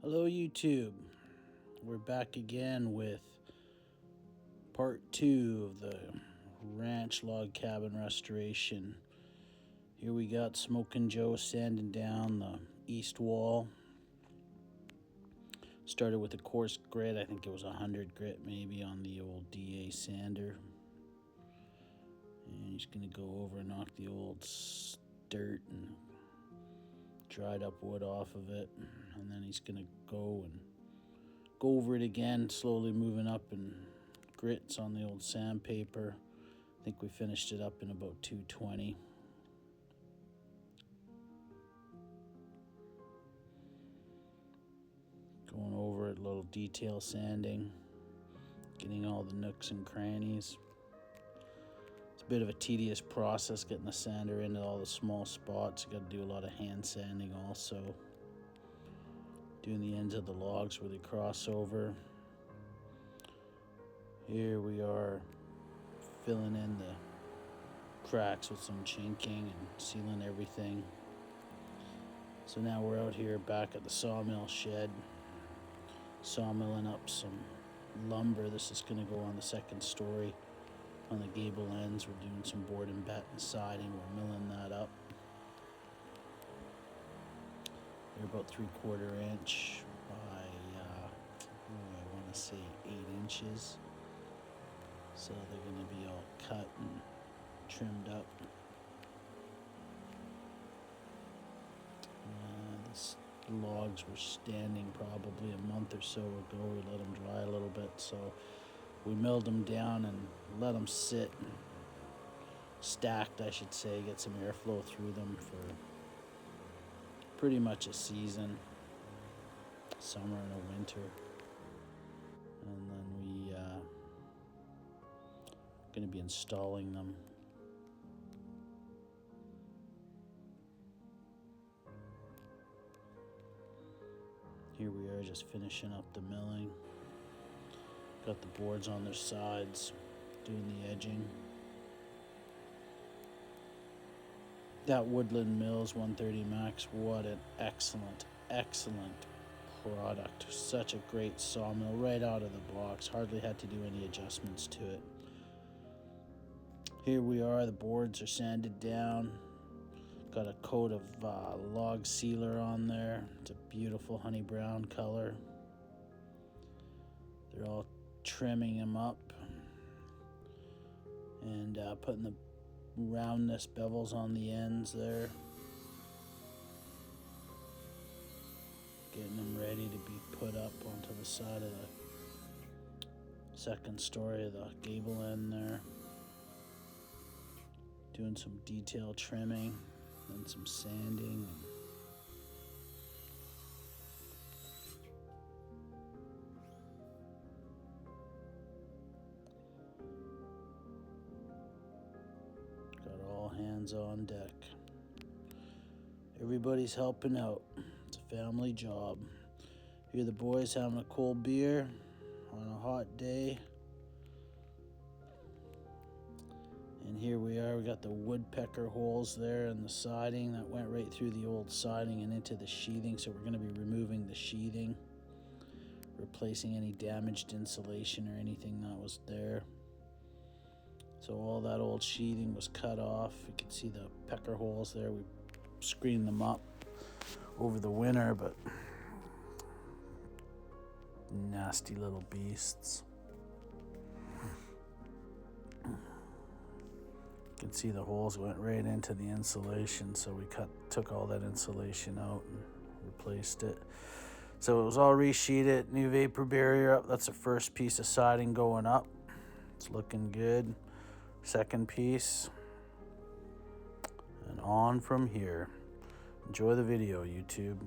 Hello YouTube, we're back again with part 2 of the ranch log cabin restoration. Here we got Smokin' Joe sanding down the east wall. Started with a coarse grit, I think it was 100 grit maybe on the old DA sander. And he's going to go over and knock the old dirt and dried up wood off of it, and then he's going to go over it again, slowly moving up in grits on the old sandpaper. I think we finished it up in about 220. Going over it, little detail sanding, getting all the nooks and crannies. It's a bit of a tedious process getting the sander into all the small spots. You got to do a lot of hand sanding also. Doing the ends of the logs where they cross over. Here we are filling in the cracks with some chinking and sealing everything. So now we're out here back at the sawmill shed, sawmilling up some lumber. This is going to go on the second story. On the gable ends, we're doing some board and batten siding. We're milling that up. They're about 3/4 inch by, I want to say 8 inches. So they're going to be all cut and trimmed up. These logs were standing probably a month or so ago. We let them dry a little bit, so we milled them down and let them sit, stacked I should say, get some airflow through them for pretty much a season, summer and a winter. And then we going to be installing them. Here we are just finishing up the milling. Got the boards on their sides, doing the edging. That Woodland Mills 130 Max, what an excellent product. Such a great sawmill right out of the box. Hardly had to do any adjustments to it. Here we are, the boards are sanded down. Got a coat of log sealer on there. It's a beautiful honey brown color. They're all trimming them up and putting the roundness bevels on the ends there, getting them ready to be put up onto the side of the second story of the gable end there. Doing some detail trimming and some sanding. Got all hands on deck. Everybody's helping out. It's a family job. Here the boys having a cold beer on a hot day. And here we are, we got the woodpecker holes there in the siding that went right through the old siding and into the sheathing. So we're going to be removing the sheathing, replacing any damaged insulation or anything that was there. So all that old sheathing was cut off. You can see the pecker holes there. We screened them up over the winter, but nasty little beasts. You can see the holes went right into the insulation, so we took all that insulation out and replaced it. So it was all resheeted, new vapor barrier up. That's the first piece of siding going up. It's looking good. Second piece, and on from here. Enjoy the video, YouTube.